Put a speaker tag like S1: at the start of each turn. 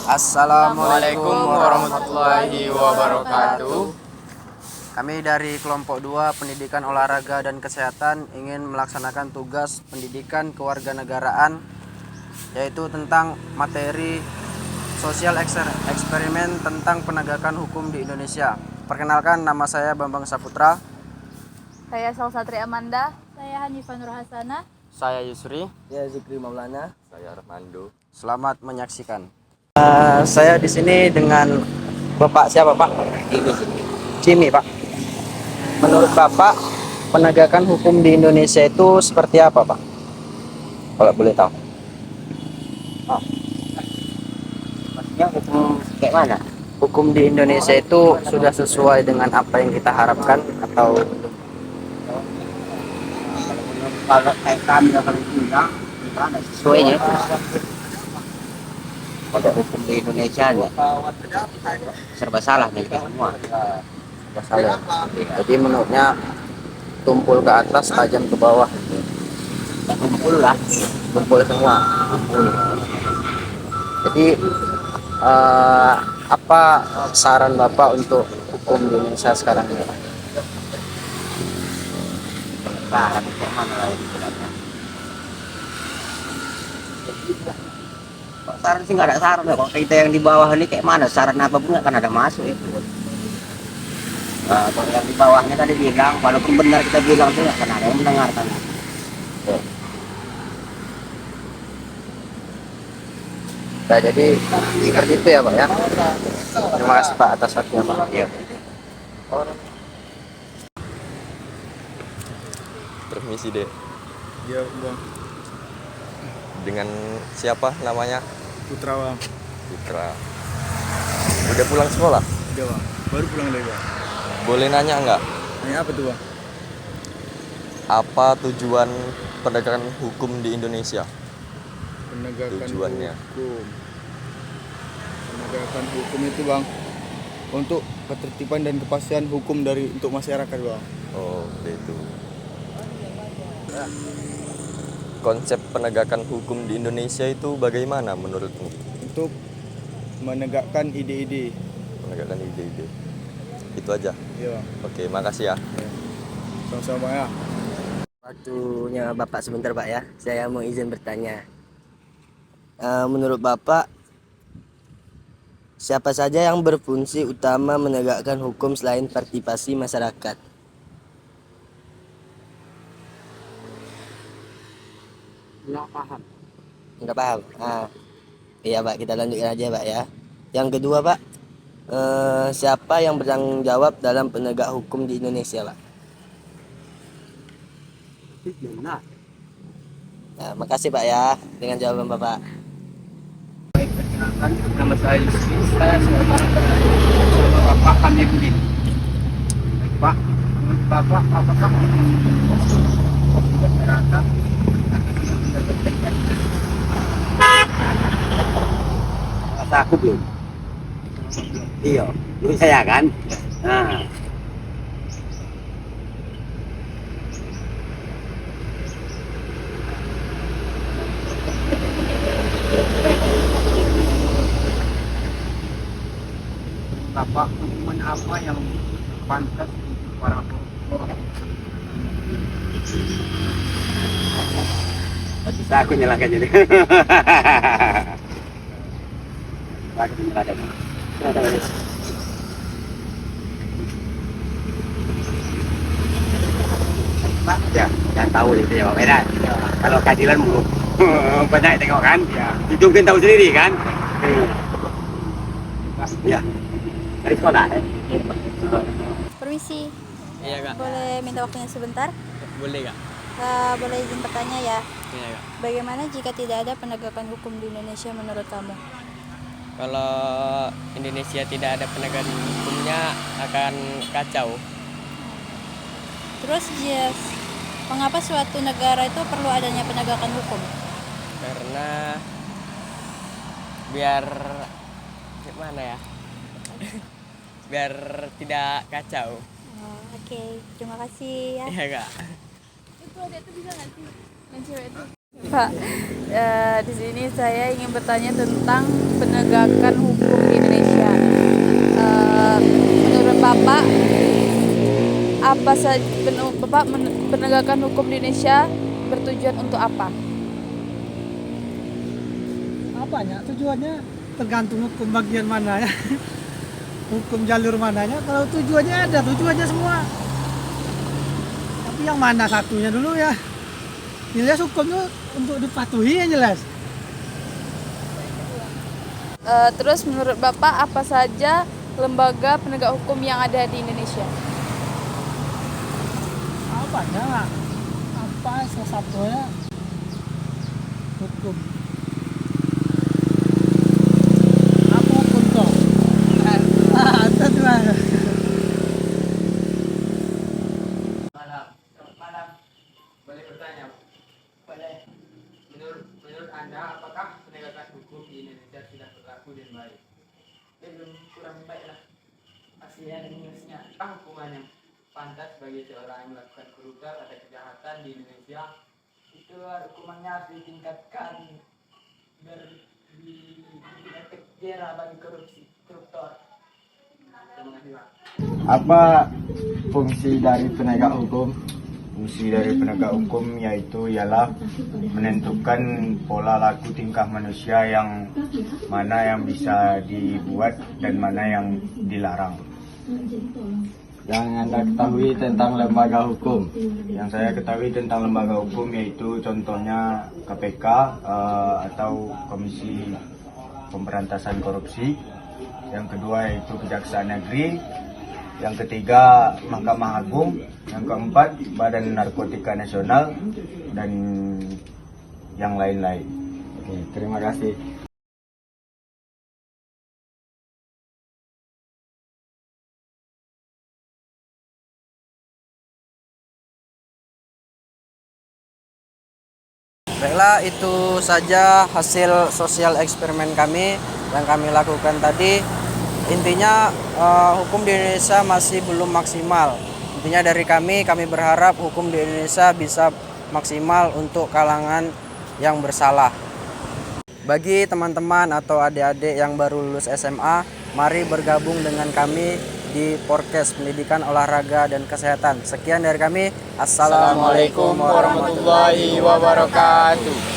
S1: Assalamualaikum warahmatullahi wabarakatuh. Kami dari kelompok 2 Pendidikan Olahraga dan Kesehatan ingin melaksanakan tugas pendidikan kewarganegaraan, yaitu tentang materi sosial eksperimen tentang penegakan hukum di Indonesia. Perkenalkan, nama saya Bambang Saputra.
S2: Saya Salsatri Amanda. Saya Hanifah Nur Hasanah.
S1: Saya Yusri.
S3: Saya Zikri Maulana.
S4: Saya Armando.
S1: Selamat menyaksikan. Saya di sini dengan Bapak siapa, Pak? Jimmy, Pak. Menurut Bapak, penegakan hukum di Indonesia itu seperti apa, Pak? Kalau boleh tahu.
S3: Maksudnya hukum kayak mana?
S1: Hukum di Indonesia itu sudah sesuai dengan apa yang kita harapkan atau
S3: Kalau kayak kami kalau bilang gimana sesuainya? Kalau hukum di Indonesia nih serba salah nih semua.
S1: masalah. Jadi menurutnya tumpul ke atas, tajam ke bawah.
S3: Kumpul lah.
S1: Tumpul semua. Jadi apa saran Bapak untuk hukum di Indonesia sekarang ini?
S3: Saran kayak mana lagi sebenarnya? Kok saran sih nggak ada saran ya. Kalau kita yang di bawah ini kayak mana? Saran apa pun nggak akan ada masuk itu. Nah, kalau yang di bawahnya tadi bilang, walaupun benar kita bilang tuh nggak akan ada yang mendengarkan.
S1: Nah, jadi seperti itu ya, Pak ya. Terima kasih, Pak, atas waktunya, Pak.
S3: Iya.
S4: Permisi deh.
S5: Iya bang,
S4: Dengan siapa namanya?
S5: Putra bang.
S4: Putra. Udah pulang sekolah?
S5: Udah bang, baru pulang dari bang.
S4: Boleh nanya nggak?
S5: Nanya apa tuh bang?
S4: Apa tujuan penegakan hukum di Indonesia?
S5: Penegakan
S4: Tujuannya.
S5: hukum. Penegakan hukum itu bang, untuk ketertiban dan kepastian hukum untuk masyarakat bang.
S4: Oh, itu. Konsep penegakan hukum di Indonesia itu bagaimana menurutmu?
S5: Untuk menegakkan ide-ide.
S4: Penegakan ide-ide. Itu aja.
S5: Iya bang.
S4: Oke, makasih ya.
S5: Sama-sama ya.
S3: Waktunya Bapak sebentar Pak ya. Saya mau izin bertanya. Menurut Bapak, siapa saja yang berfungsi utama menegakkan hukum selain partisipasi masyarakat? Nggak paham. Iya Pak, kita lanjutkan aja Pak ya. Yang kedua Pak, siapa yang bertanggung jawab dalam penegak hukum di Indonesia Pak? Nah, makasih Pak ya dengan jawaban Bapak.
S6: Nama saya Yusri, saya Bapak Hamidudin. Pak, Bapak, apakah masyarakat
S3: Kata aku belum. Iya, belum saya kan. Nah,
S6: Bapak hukuman apa yang pantas untuk para koruptor?
S3: bisa aku nyalakan jadi. Aku nyalakan. Pak, ya, jangan tahu itu ya Pak Medan. Kalau keadilan belum banyak tengok kan.
S6: Ya,
S3: Itu mungkin tahu sendiri kan. Ya, dari sekolah.
S2: Permisi.
S7: Iya kak,
S2: Boleh minta waktunya sebentar?
S7: boleh kak?
S2: Boleh izin bertanya ya.
S7: Iya kak.
S2: Bagaimana jika tidak ada penegakan hukum di Indonesia menurut kamu?
S7: Kalau Indonesia tidak ada penegakan hukumnya akan kacau.
S2: Terus mengapa suatu negara itu perlu adanya penegakan hukum?
S7: Karena biar gimana ya? Biar tidak kacau.
S2: Oke, terima kasih ya.
S7: Iya kak.
S2: Itu bisa nggak sih? Pak, di sini saya ingin bertanya tentang penegakan hukum di Indonesia. Menurut Bapak, apa saja penegakan hukum di Indonesia bertujuan untuk apa?
S8: Apanya tujuannya tergantung hukum bagian mana ya. Hukum jalur mananya, kalau tujuannya ada tujuannya semua, tapi yang mana satunya dulu ya. Jelas hukum itu untuk dipatuhi yang jelas.
S2: Terus menurut Bapak apa saja lembaga penegak hukum yang ada di Indonesia?
S8: Apanya? Apa salah satunya hukum? Apa hukum toh? Itu gimana?
S6: Malam. Boleh bertanya? Boleh. Menurut Anda, apakah penegakan hukum di Indonesia sudah berlaku dan baik? Belum, kurang baik lah. Masih ada minusnya. Apa hukuman yang pantas bagi seorang yang melakukan korupsi atau kejahatan di Indonesia? Itu hukumannya harus ditingkatkan biar di efek jera bagi koruptor. Terima kasih, Pak.
S5: Apa fungsi dari penegak hukum? Fungsi dari penegak hukum yaitu ialah menentukan pola laku tingkah manusia yang mana yang bisa dibuat dan mana yang dilarang. Yang Anda ketahui tentang lembaga hukum? Yang saya ketahui tentang lembaga hukum yaitu contohnya KPK atau Komisi Pemberantasan Korupsi. Yang kedua yaitu Kejaksaan Negeri. Yang ketiga Mahkamah Agung. Yang keempat Badan Narkotika Nasional dan yang lain-lain. Oke, terima kasih.
S1: Baiklah, itu saja hasil sosial eksperimen kami yang kami lakukan tadi. Intinya hukum di Indonesia masih belum maksimal. Intinya dari kami berharap hukum di Indonesia bisa maksimal untuk kalangan yang bersalah. Bagi teman-teman atau adik-adik yang baru lulus SMA, mari bergabung dengan kami di Porkes Pendidikan Olahraga dan Kesehatan. Sekian dari kami. Assalamualaikum warahmatullahi wabarakatuh.